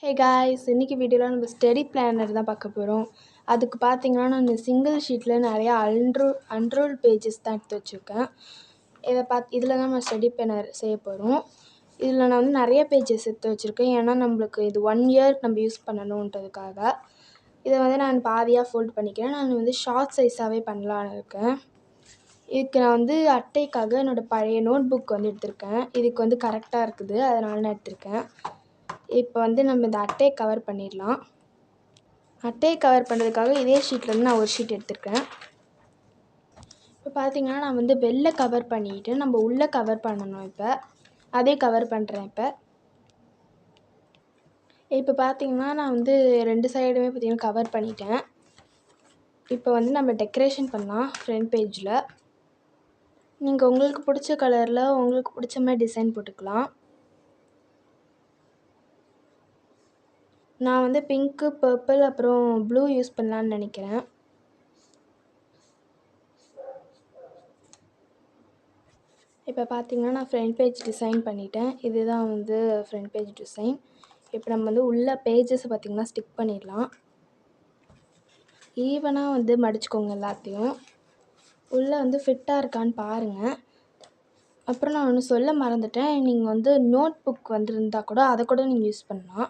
Hey guys, இன்னைக்கு வீடியோவில் நம்ம ஸ்டடி பிளானர் தான் பார்க்க போகிறோம். அதுக்கு பார்த்தீங்கன்னா நான் சிங்கிள் ஷீட்டில் நிறையா அன்ரூல் பேஜஸ் தான் எடுத்து வச்சுருக்கேன். இதில் தான் நம்ம ஸ்டடி பிளானர் செய்ய போகிறோம். இதில் நான் வந்து நிறைய பேஜஸ் எடுத்து வச்சுருக்கேன். ஏன்னா நம்மளுக்கு இது 1 இயர் நம்ம யூஸ் பண்ணணுன்றதுக்காக. இதை வந்து நான் பாதியாக ஃபோல்ட் பண்ணிக்கிறேன். நான் வந்து ஷார்ட் சைஸாகவே பண்ணலான்னு இருக்கேன். இதுக்கு நான் வந்து அட்டைக்காக என்னோடய பழைய நோட் புக் வந்து எடுத்திருக்கேன். இதுக்கு வந்து கரெக்டாக இருக்குது, அதனால நான் எடுத்திருக்கேன். இப்போ வந்து நம்ம இந்த அட்டையை கவர் பண்ணிடலாம். அட்டையை கவர் பண்ணுறதுக்காக இதே ஷீட்லேருந்து நான் ஒரு ஷீட் எடுத்துருக்கேன். இப்போ பார்த்தீங்கன்னா நான் வந்து வெளில கவர் பண்ணிவிட்டு நம்ம உள்ளே கவர் பண்ணணும். இப்போ அதே கவர் பண்ணுறேன். இப்போ பார்த்தீங்கன்னா நான் வந்து 2 சைடுமே பார்த்தீங்கன்னா கவர் பண்ணிட்டேன். இப்போ வந்து நம்ம டெக்கரேஷன் பண்ணலாம். ஃப்ரண்ட் பேஜில் நீங்கள் உங்களுக்கு பிடிச்ச கலரில் உங்களுக்கு பிடிச்ச மாதிரி டிசைன் போட்டுக்கலாம். நான் வந்து பிங்க்கு, பர்பிள் அப்புறம் ப்ளூ யூஸ் பண்ணலான்னு நினைக்கிறேன். இப்போ பார்த்தீங்கன்னா நான் ஃப்ரண்ட் பேஜ் டிசைன் பண்ணிட்டேன். இதுதான் வந்து ஃப்ரண்ட் பேஜ் டிசைன். இப்போ நம்ம வந்து உள்ள பேஜஸ் பார்த்திங்கன்னா ஸ்டிக் பண்ணிடலாம். ஈவனாக வந்து மடிச்சுக்கோங்க எல்லாத்தையும். உள்ளே வந்து ஃபிட்டாக இருக்கான்னு பாருங்கள். அப்புறம் நான் ஒன்று சொல்ல மறந்துட்டேன். நீங்கள் வந்து நோட் புக் வந்துருந்தால் கூட அதை கூட நீங்கள் யூஸ் பண்ணலாம்.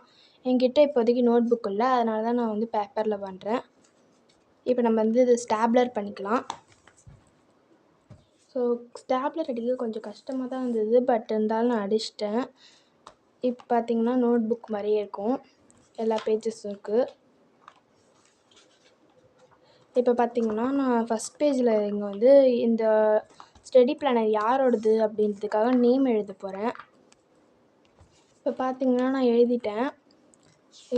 என்கிட்ட இப்போதைக்கு நோட் புக் இல்லை, அதனால தான் நான் வந்து பேப்பரில் பண்ணுறேன். இப்போ நம்ம வந்து இது ஸ்டாப்லர் பண்ணிக்கலாம். ஸோ ஸ்டாப்லர் அடிக்க கொஞ்சம் கஷ்டமாக தான் இருந்தது, பட் இருந்தாலும் நான் அடிச்சிட்டேன். இப்போ பார்த்தீங்கன்னா நோட் புக் மாதிரியே இருக்கும், எல்லா பேஜஸும் இருக்குது. இப்போ பார்த்தீங்கன்னா நான் ஃபஸ்ட் பேஜில் இங்கே வந்து இந்த ஸ்டடி பிளானர் யாரோடது அப்படின்றதுக்காக நேம் எழுத போகிறேன். இப்போ பார்த்தீங்கன்னா நான் எழுதிட்டேன்.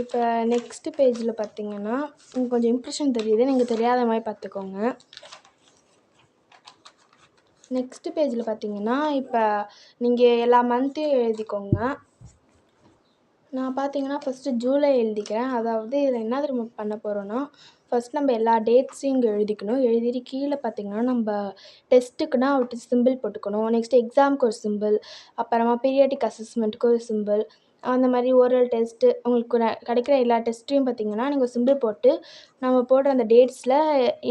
இப்போ நெக்ஸ்ட்டு பேஜில் பார்த்தீங்கன்னா கொஞ்சம் இம்ப்ரெஷன் தெரியுது, நீங்கள் தெரியாத மாதிரி பார்த்துக்கோங்க. நெக்ஸ்ட்டு பேஜில் பார்த்தீங்கன்னா இப்போ நீங்கள் எல்லா மந்த்தையும் எழுதிக்கோங்க. நான் பார்த்தீங்கன்னா ஃபஸ்ட்டு ஜூலை எழுதிக்கிறேன். அதாவது இதில் என்ன திரும்ப பண்ண போகிறோன்னா, ஃபஸ்ட் நம்ம எல்லா டேட்ஸையும் இங்கே எழுதிக்கணும். எழுதிட்டு கீழே பார்த்தீங்கன்னா நம்ம டெஸ்ட்டுக்குன்னா ஒரு சிம்பிள் போட்டுக்கணும். நெக்ஸ்ட்டு எக்ஸாமுக்கு ஒரு சிம்பிள், அப்புறமா பீரியாடிக் அசஸ்மெண்ட்டுக்கு ஒரு சிம்பிள், அந்த மாதிரி ஓரல் டெஸ்ட்டு உங்களுக்கு கிடைக்கிற எல்லா டெஸ்ட்டையும் பார்த்தீங்கன்னா நீங்கள் சிம்பிள் போட்டு நம்ம போடுற அந்த டேட்ஸில்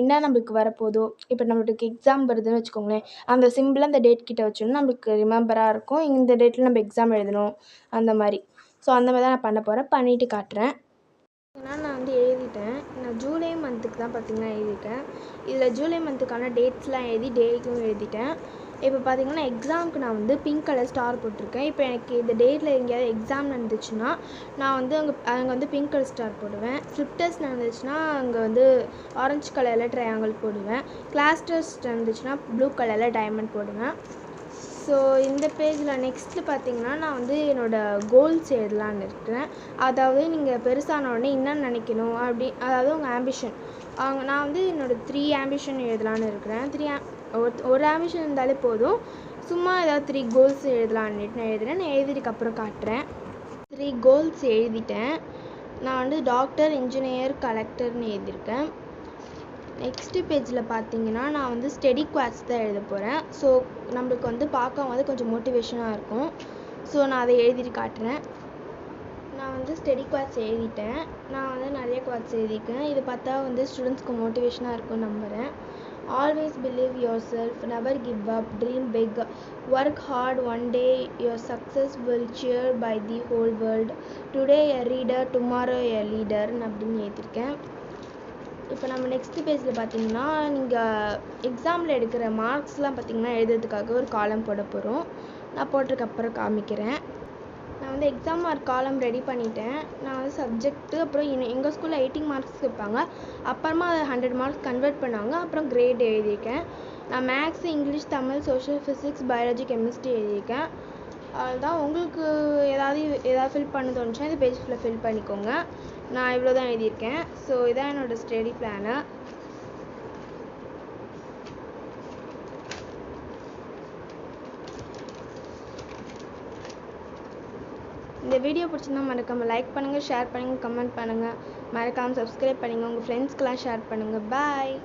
என்ன நம்மளுக்கு வரப்போதோ, இப்போ நம்மளுக்கு எக்ஸாம் வருதுன்னு வச்சுக்கோங்களேன், அந்த சிம்பிளை அந்த டேட் கிட்ட வச்சோன்னா நம்மளுக்கு ரிமெம்பராக இருக்கும். இந்த டேட்டில் நம்ம எக்ஸாம் எழுதணும் அந்த மாதிரி. ஸோ அந்த மாதிரி தான் நான் பண்ண போகிறேன். பண்ணிவிட்டு காட்டுறேன். நான் வந்து எழுதிட்டேன். நான் ஜூலை மந்த்துக்கு தான் பார்த்திங்கன்னா எழுதிட்டேன். இதில் ஜூலை மந்த்துக்கான டேட்ஸ்லாம் எழுதி டேட்டும் எழுதிட்டேன். இப்போ பார்த்திங்கன்னா எக்ஸாமுக்கு நான் வந்து பிங்க் கலர் ஸ்டார் போட்டிருக்கேன். இப்போ எனக்கு இந்த டேட்டில் எங்கேயாவது எக்ஸாம் நடந்துச்சுன்னா நான் வந்து அங்கே வந்து பிங்க் கலர் ஸ்டார் போடுவேன். ஃப்ளிப் டெஸ்ட் நடந்துச்சுன்னா அங்கே வந்து ஆரஞ்சு கலரில் ட்ரையாங்கிள் போடுவேன். கிளாஸ் டெஸ்ட் நடந்துச்சுன்னா ப்ளூ கலரில் டைமண்ட் போடுவேன். ஸோ இந்த பேஜில் நெக்ஸ்ட்டு பார்த்திங்கன்னா நான் வந்து என்னோடய கோல்ஸ் எழுதலான்னு இருக்கிறேன். அதாவது நீங்கள் பெருசான உடனே என்ன நினைக்கணும் அதாவது உங்கள் ஆம்பிஷன். நான் வந்து என்னோடய 3 ஆம்பிஷன் எழுதலான்னு இருக்கிறேன். ஒரு ஆம்பிஷன் இருந்தாலே போதும். சும்மா ஏதாவது 3 கோல்ஸ் எழுதலான்னு நான் எழுதுகிறேன். நான் எழுதிட்டுக்கப்புறம் காட்டுறேன். 3 கோல்ஸ் எழுதிட்டேன். நான் வந்து டாக்டர், இன்ஜினியர், கலெக்டர்னு எழுதியிருக்கேன். நெக்ஸ்ட்டு பேஜில் பார்த்தீங்கன்னா நான் வந்து ஸ்டடி குவாட்ஸ் தான் எழுத போகிறேன். ஸோ நம்மளுக்கு வந்து பார்க்கும்போது கொஞ்சம் மோட்டிவேஷனாக இருக்கும். ஸோ நான் அதை எழுதிட்டு காட்டுறேன். நான் வந்து ஸ்டடி குவாட்ஸ் எழுதிட்டேன். நான் வந்து நிறைய குவாட்ஸ் எழுதியிருக்கேன். இது பார்த்தா வந்து ஸ்டூடெண்ட்ஸ்க்கு மோட்டிவேஷனாக இருக்கும்னு நம்புகிறேன். Always believe your self, never give up, dream big, work hard, one day your success will cheer by the whole world, today a reader, tomorrow a லீடர்னு அப்படின்னு எழுதியிருக்கேன். இப்போ நம்ம நெக்ஸ்ட்டு பேஜில் பார்த்தீங்கன்னா நீங்கள் எக்ஸாமில் எடுக்கிற மார்க்ஸ்லாம் பார்த்தீங்கன்னா எழுதுறதுக்காக ஒரு காலம் போட போகிறோம். நான் போட்டதுக்கப்புறம் காமிக்கிறேன். நான் வந்து எக்ஸாம் மார்க் காலம் ரெடி பண்ணிட்டேன். நான் வந்து சப்ஜெக்ட்டு அப்புறம் எங்கள் ஸ்கூலில் 18 மார்க்ஸ் வைப்பாங்க. அப்புறமா அதை 100 மார்க்ஸ் கன்வெர்ட் பண்ணுவாங்க. அப்புறம் கிரேட் எழுதியிருக்கேன். நான் maths, English, Tamil, social, physics, biology, chemistry எழுதியிருக்கேன். அதுதான் உங்களுக்கு ஏதாவது ஃபில் பண்ண தோணுச்சுன்னா இந்த பேஜ் ஃபுல்லாக ஃபில் பண்ணிக்கோங்க. நான் இவ்வளோ தான் எழுதியிருக்கேன். ஸோ இதான் என்னோடய ஸ்டடி பிளானு. இந்த வீடியோ பிடிச்சிருந்தா மறக்காமல் லைக் பண்ணுங்கள், ஷேர் பண்ணுங்கள், கமெண்ட் பண்ணுங்கள். மறக்காமல் சப்ஸ்கிரைப் பண்ணுங்கள். உங்கள் ஃப்ரெண்ட்ஸ்க்கெலாம் ஷேர் பண்ணுங்கள். பாய்.